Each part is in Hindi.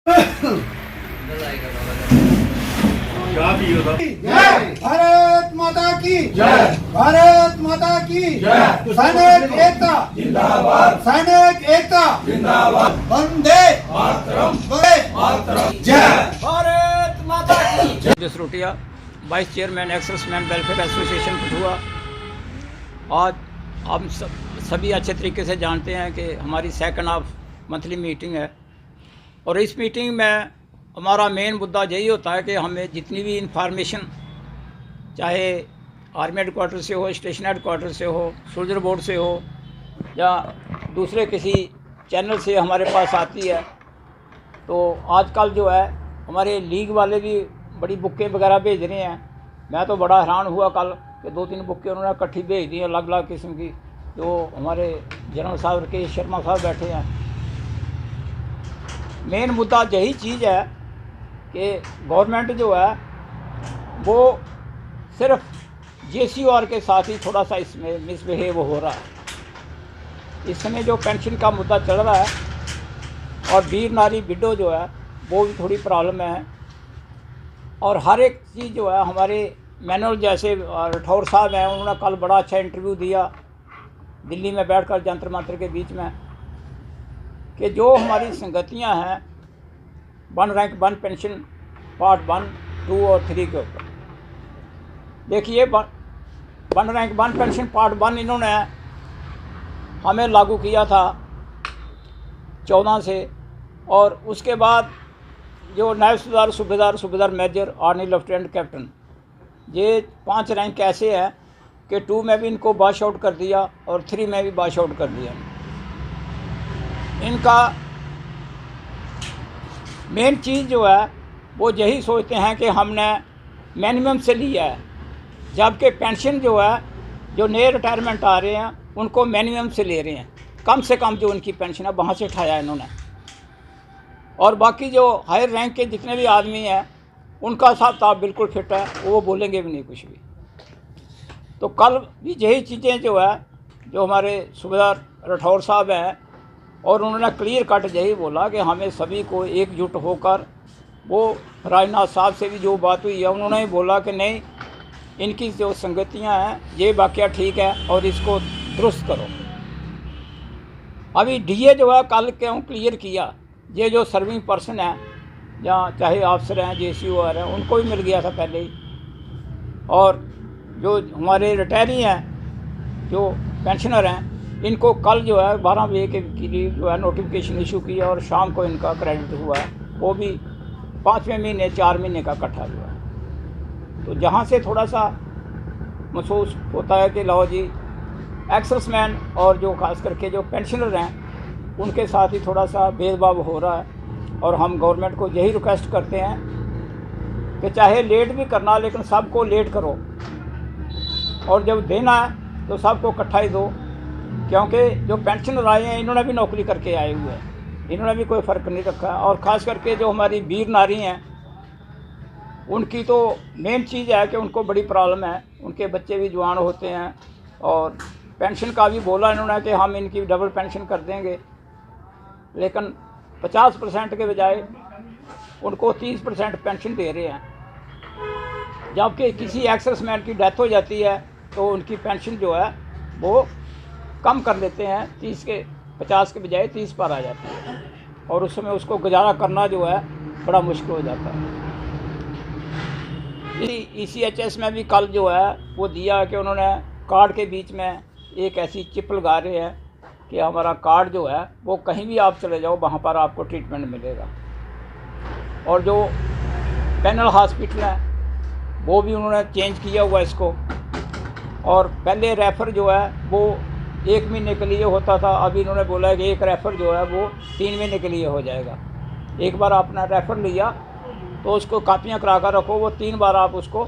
भारत माता की जय। भारत माता की जय। सैनिक एकता जिंदाबाद। सैनिक एकता जिंदाबाद। वंदे मातरम। वंदे मातरम। जय भारत माता की जय। Jasrotia, vice chairman exservicemen welfare association Kathua. आज हम सभी अच्छे तरीके से जानते हैं कि हमारी सेकंड हाफ मंथली मीटिंग है और इस मीटिंग में हमारा मेन मुद्दा यही होता है कि हमें जितनी भी इंफॉर्मेशन, चाहे आर्मी हेडक्वार्टर से हो, स्टेशन हेडक्वार्टर से हो, सोल्जर बोर्ड से हो या दूसरे किसी चैनल से हमारे पास आती है, तो आजकल जो है हमारे लीग वाले भी बड़ी बुकें वगैरह भेज रहे हैं। मैं तो बड़ा हैरान हुआ कल कि 2-3 बुकें उन्होंने इकट्ठी भेज दी अलग अलग किस्म की, जो हमारे जनरल साहब राकेश शर्मा साहब बैठे हैं। मेन मुद्दा यही चीज़ है कि गवर्नमेंट जो है वो सिर्फ JCOR के साथ ही थोड़ा सा इसमें मिसबिहेव हो रहा है। इस समय जो पेंशन का मुद्दा चल रहा है और वीर नारी विडो जो है वो भी थोड़ी प्रॉब्लम है, और हर एक चीज़ जो है हमारे मैनुअल, जैसे राठौर साहब हैं, उन्होंने कल बड़ा अच्छा इंटरव्यू दिया दिल्ली में बैठकर जंतर मंतर के बीच में, कि जो हमारी संगतियां हैं 1 रैंक 1 पेंशन पार्ट 1, 2 और 3 के ऊपर। देखिए 1 रैंक 1 पेंशन पार्ट 1 इन्होंने हमें लागू किया था 14 से, और उसके बाद जो नायब सूबेदार, सूबेदार मेजर, आर्मी लेफ्टिनेंट कैप्टन, ये 5 रैंक ऐसे हैं कि 2 में भी इनको बाश आउट कर दिया और 3 में भी बाश आउट कर दिया। इनका मेन चीज़ जो है वो यही सोचते हैं कि हमने मिनिमम से लिया है, जबकि पेंशन जो है जो नए रिटायरमेंट आ रहे हैं उनको मिनिमम से ले रहे हैं, कम से कम जो उनकी पेंशन है वहाँ से उठाया इन्होंने, और बाकी जो हायर रैंक के जितने भी आदमी हैं उनका हिसाब किताब बिल्कुल फिट है, वो बोलेंगे भी नहीं कुछ भी। तो कल भी यही चीज़ें जो है जो हमारे सूबेदार राठौर साहब हैं, और उन्होंने क्लियर कट यही बोला कि हमें सभी को एकजुट होकर, वो राजनाथ साहब से भी जो बात हुई है उन्होंने ही बोला कि नहीं, इनकी जो संगतियां हैं ये वाकया ठीक है और इसको दुरुस्त करो। अभी DA जो है कल क्यों क्लियर किया, ये जो सर्विंग पर्सन है या चाहे अफसर हैं, JCOR हैं, उनको भी मिल गया था पहले ही, और जो हमारे रिटायरी हैं, जो पेंशनर हैं, इनको कल जो है 12 बजे के करीब जो है नोटिफिकेशन इशू किया और शाम को इनका क्रेडिट हुआ है, वो भी 5वें महीने 4 महीने का इकट्ठा हुआ है। तो जहाँ से थोड़ा सा महसूस होता है कि लो जी एक्सेसमैन और जो खास करके जो पेंशनर हैं उनके साथ ही थोड़ा सा भेदभाव हो रहा है, और हम गवर्नमेंट को यही रिक्वेस्ट करते हैं कि चाहे लेट भी करना, लेकिन सबको लेट करो, और जब देना है तो सबको इकट्ठा ही दो, क्योंकि जो पेंशनर आए हैं इन्होंने भी नौकरी करके आए हुए हैं, इन्होंने भी कोई फ़र्क नहीं रखा। और ख़ास करके जो हमारी वीर नारी हैं उनकी तो मेन चीज़ है कि उनको बड़ी प्रॉब्लम है, उनके बच्चे भी जवान होते हैं, और पेंशन का भी बोला इन्होंने कि हम इनकी डबल पेंशन कर देंगे, लेकिन 50% के बजाय उनको 30% पेंशन दे रहे हैं, जबकि किसी एक्सेसमैन की डेथ हो जाती है तो उनकी पेंशन जो है वो कम कर देते हैं, 50 के बजाय 30 पर आ जाती है, और उस समय उसको गुजारा करना जो है बड़ा मुश्किल हो जाता है। ECHS में भी कल जो है वो दिया कि उन्होंने कार्ड के बीच में एक ऐसी चिप लगा रहे हैं कि हमारा कार्ड जो है वो कहीं भी आप चले जाओ वहाँ पर आपको ट्रीटमेंट मिलेगा, और जो पैनल हॉस्पिटल है वो भी उन्होंने चेंज किया हुआ इसको, और पहले रेफ़र जो है वो 1 महीने के लिए होता था, अभी इन्होंने बोला है कि एक रेफ़र जो है वो 3 महीने के लिए हो जाएगा। एक बार आपने रेफ़र लिया तो उसको कापियाँ करा कर रखो, वो 3 बार आप उसको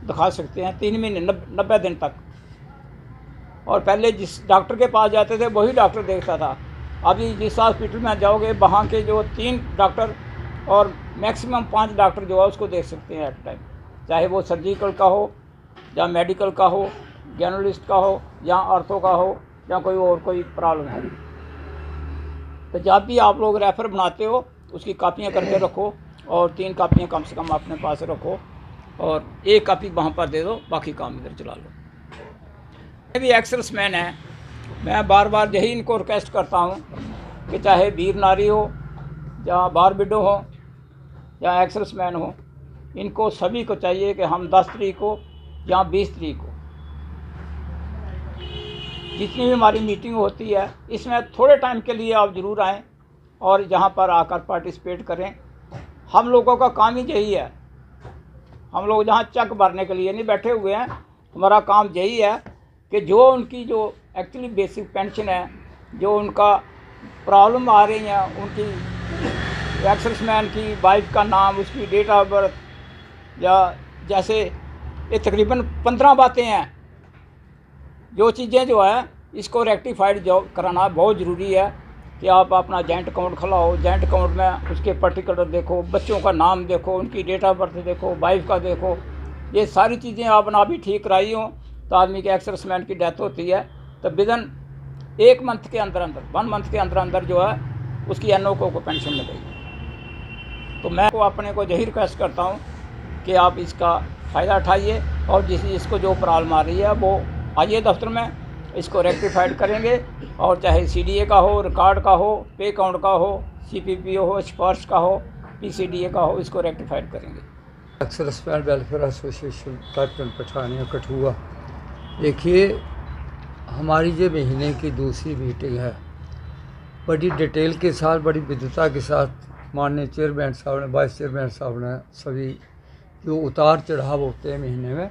दिखा सकते हैं, 3 महीने 90 दिन तक। और पहले जिस डॉक्टर के पास जाते थे वही डॉक्टर देखता था, अभी जिस हॉस्पिटल में जाओगे वहाँ के जो 3 डॉक्टर और मैक्सिमम 5 डॉक्टर जो है उसको देख सकते हैं एट टाइम, चाहे वो सर्जिकल का हो या मेडिकल का हो, जर्नलिस्ट का हो या आर्थो का हो या कोई और कोई प्रॉब्लम है। तो जब भी आप लोग रेफ़र बनाते हो उसकी कापियाँ करके रखो और 3 कापियाँ कम से कम अपने पास रखो और 1 कापी वहाँ पर दे दो, बाकी काम इधर चला लो। मैं भी एक्सर्समैन है, मैं बार बार यही इनको रिक्वेस्ट करता हूँ कि चाहे वीर नारी हो या बार विडो हो या एक्सर्समैन हो, इनको सभी को चाहिए कि हम 10 तारीख को या 20 तारीख को जितनी भी हमारी मीटिंग होती है इसमें थोड़े टाइम के लिए आप ज़रूर आएँ और यहाँ पर आकर पार्टिसिपेट करें। हम लोगों का काम ही यही है, हम लोग जहाँ चेक भरने के लिए नहीं बैठे हुए हैं, हमारा काम यही है कि जो उनकी जो एक्चुअली बेसिक पेंशन है, जो उनका प्रॉब्लम आ रही हैं, उनकी एक्सर्समैन की वाइफ का नाम, उसकी डेट ऑफ बर्थ, या जैसे ये तकरीबन 15 बातें हैं, जो चीज़ें जो है इसको रेक्टिफाइड जो कराना बहुत ज़रूरी है कि आप अपना जॉइंट अकाउंट खुलाओ, जॉइंट अकाउंट में उसके पर्टिकुलर देखो, बच्चों का नाम देखो, उनकी डेट ऑफ बर्थ देखो, वाइफ का देखो, ये सारी चीज़ें आपने अभी ठीक कराई हो तो आदमी के एक्सर्समैन की डेथ होती है तो विदिन 1 मंथ के अंदर 1 मंथ के अंदर जो है उसकी NO को पेंशन मिलेगी। तो मैं को अपने को यही रिक्वेस्ट करता हूँ कि आप इसका फ़ायदा उठाइए और जिसको जो प्रॉब्लम आ रही है वो आइए दफ्तर में, इसको रेक्टिफाइड करेंगे और चाहे CDA का हो, रिकॉर्ड का हो, पे अकाउंट का हो, CPPO हो, स्पर्श का हो, PCDA का हो, इसको रेक्टिफाइड करेंगे। Exservicemen welfare association captain Pathania Kathua. देखिए, हमारी ये महीने की दूसरी मीटिंग है। बड़ी डिटेल के साथ, बड़ी विद्वता के साथ माननीय चेयरमैन साहब ने, वाइस चेयरमैन साहब ने सभी जो उतार चढ़ाव होते हैं महीने में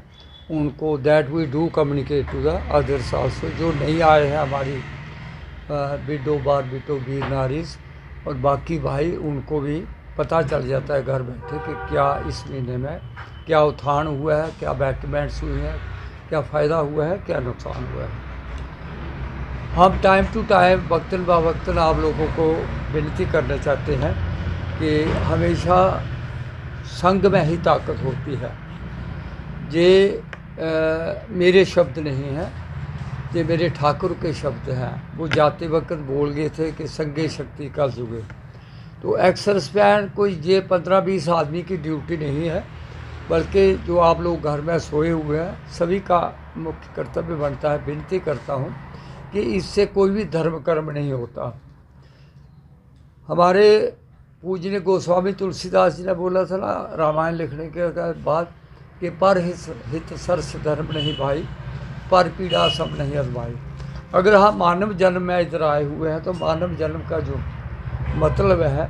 उनको that we do communicate to the others also. जो नहीं आए हैं हमारी विडो, बार विडो, वीर नारीज और बाकी भाई, उनको भी पता चल जाता है घर बैठे कि क्या इस महीने में क्या उत्थान हुआ है, क्या बेटरमेंट्स हुई हैं, क्या फ़ायदा हुआ है, क्या नुकसान हुआ है। हम टाइम टू टाइम, वक्तन ब वक्तन आप लोगों को विनती करना चाहते हैं कि हमेशा संग में ही ताकत होती है। ये मेरे शब्द नहीं हैं, ये मेरे ठाकुर के शब्द हैं। वो जाते वक्त बोल गए थे कि संगे शक्ति का जुगे। तो एक्सर्समैन कोई ये 15-20 आदमी की ड्यूटी नहीं है, बल्कि जो आप लोग घर में सोए हुए हैं सभी का मुख्य कर्तव्य बनता है। विनती करता हूँ कि इससे कोई भी धर्म कर्म नहीं होता। हमारे पूजनीय गोस्वामी तुलसीदास जी ने बोला था ना रामायण लिखने के बाद कि पर हित सरस धर्म नहीं भाई, पर पीड़ा सब नहीं अजमाई। अगर हम मानव जन्म में इधर आए हुए हैं तो मानव जन्म का जो मतलब है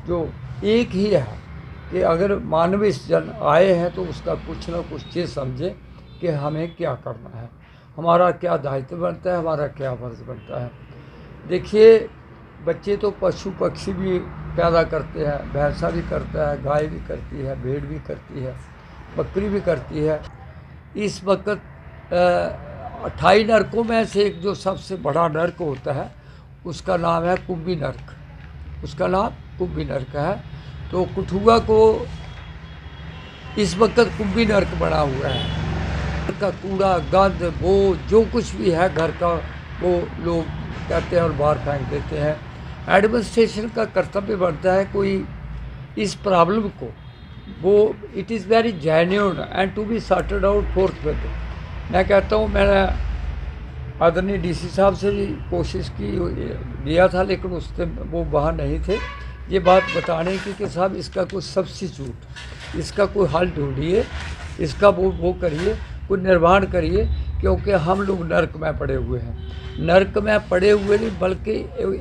जो एक ही है कि अगर मानव इस जन्म आए हैं तो उसका कुछ ना कुछ चीज़ समझे कि हमें क्या करना है, हमारा क्या दायित्व बनता है, हमारा क्या फर्ज बनता है। देखिए, बच्चे तो पशु पक्षी भी पैदा करते हैं, भैंसा भी करता है, गाय भी करती है, भेड़ भी करती है, बकरी भी करती है। इस वक्त 28 नरकों में से एक जो सबसे बड़ा नर्क होता है उसका नाम है कुंभी नर्क, उसका नाम कुंभी नर्क है। तो कठुआ को इस वक्त कुंभी नर्क बना हुआ है। घर का कूड़ा, गंद, वो जो कुछ भी है घर का, वो लोग कहते हैं और बाहर फेंक देते हैं। एडमिनिस्ट्रेशन का कर्तव्य बनता है कोई इस प्रॉब्लम को, वो it is very genuine and to be sorted out forthwith. मैं कहता हूँ, मैंने आदरणीय DC साहब से भी कोशिश की, दिया था, लेकिन उस दिन वो वहाँ नहीं थे। ये बात बताने की कि साहब इसका कोई सब्स्टिट्यूट, इसका कोई हल ढूंढिए, इसका वो करिए, कोई निर्माण करिए, क्योंकि हम लोग नर्क में पड़े हुए हैं। नर्क में पड़े हुए नहीं, बल्कि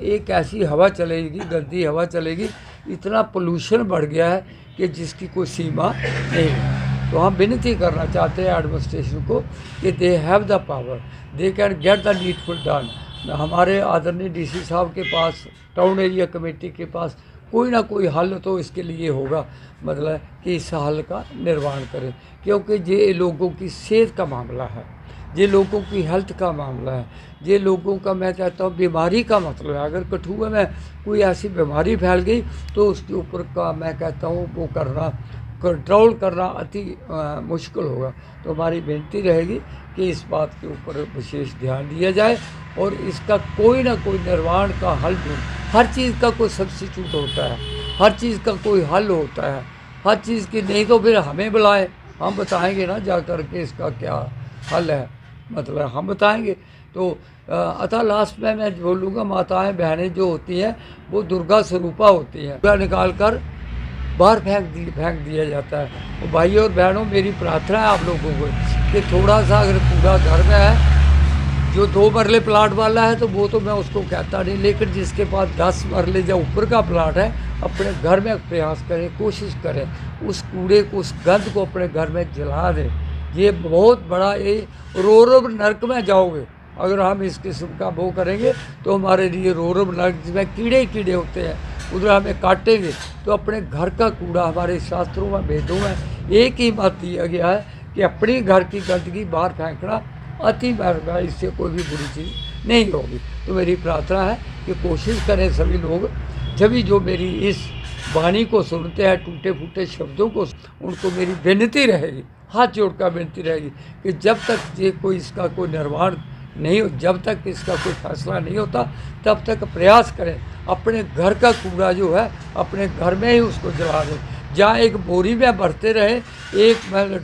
एक ऐसी हवा चलेगी, गंदी हवा चलेगी, इतना पोल्यूशन बढ़ गया है कि जिसकी कोई सीमा नहीं है। तो हम विनती करना चाहते हैं एडमिनिस्ट्रेशन को कि they have the power, they can get the needful done. हमारे आदरणीय DC साहब के पास, टाउन एरिया कमेटी के पास कोई ना कोई हल तो इसके लिए होगा, मतलब कि इस हल का निर्माण करें, क्योंकि ये लोगों की सेहत का मामला है, ये लोगों की हेल्थ का मामला है, ये लोगों का, मैं कहता हूँ, बीमारी का मतलब है। अगर कठुआ में कोई ऐसी बीमारी फैल गई तो उसके ऊपर का, मैं कहता हूँ, वो करना, कंट्रोल करना अति मुश्किल होगा। तो हमारी विनती रहेगी कि इस बात के ऊपर विशेष ध्यान दिया जाए और इसका कोई ना कोई निर्माण का हल ढूंढ। हर चीज़ का कोई सब्स्टिट्यूट होता है, हर चीज़ का कोई हल होता है, हर चीज़ की, नहीं तो फिर हमें बुलाएं, हम बताएंगे ना जा कर के इसका क्या हल है, मतलब हम बताएंगे। तो अतः लास्ट में मैं बोलूँगा, माताएं बहनें जो होती हैं वो दुर्गा स्वरूपा होती हैं। कूड़ा निकाल कर बाहर फेंक दिया जाता है। तो भाइयों और बहनों, मेरी प्रार्थना है आप लोगों को कि थोड़ा सा अगर कूड़ा घर में है, जो 2 मरले प्लाट वाला है तो वो तो मैं उसको कहता नहीं, लेकिन जिसके पास 10 मरले या ऊपर का प्लाट है, अपने घर में प्रयास करें, कोशिश करें उस कूड़े को, उस गंद को अपने घर में जला दें। ये बहुत बड़ा, ये रोरब नरक में जाओगे अगर हम इस किस्म का वो करेंगे, तो हमारे लिए रोरब नरक जिसमें कीड़े कीड़े होते हैं उधर हमें काटेंगे। तो अपने घर का कूड़ा, हमारे शास्त्रों में, वेदों में एक ही बात दिया गया है कि अपने घर की गंदगी बाहर फेंकना अति महंगा, इससे कोई भी बुरी चीज़ नहीं होगी। तो मेरी प्रार्थना है कि कोशिश करें सभी लोग, जब जो मेरी इस वाणी को सुनते हैं, टूटे फूटे शब्दों को, उनको मेरी विनती रहेगी, हाथ जोड़कर विनती रहेगी कि जब तक ये कोई इसका कोई निर्माण नहीं हो, जब तक इसका कोई फैसला नहीं होता, तब तक प्रयास करें अपने घर का कूड़ा जो है अपने घर में ही उसको जला दें। जहाँ एक बोरी में भरते रहे, एक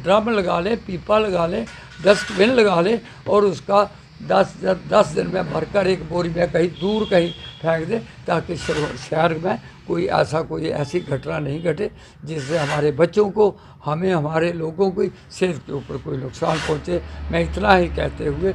ड्रम लगा लें, पीपा लगा लें, डस्टबिन लगा लें और उसका 10 दिन में भरकर एक बोरी में कहीं दूर कहीं फेंक दें, ताकि शहर में कोई ऐसी घटना नहीं घटे जिससे हमारे बच्चों को, हमें, हमारे लोगों को सेहत के ऊपर कोई नुकसान पहुँचे। मैं इतना ही कहते हुए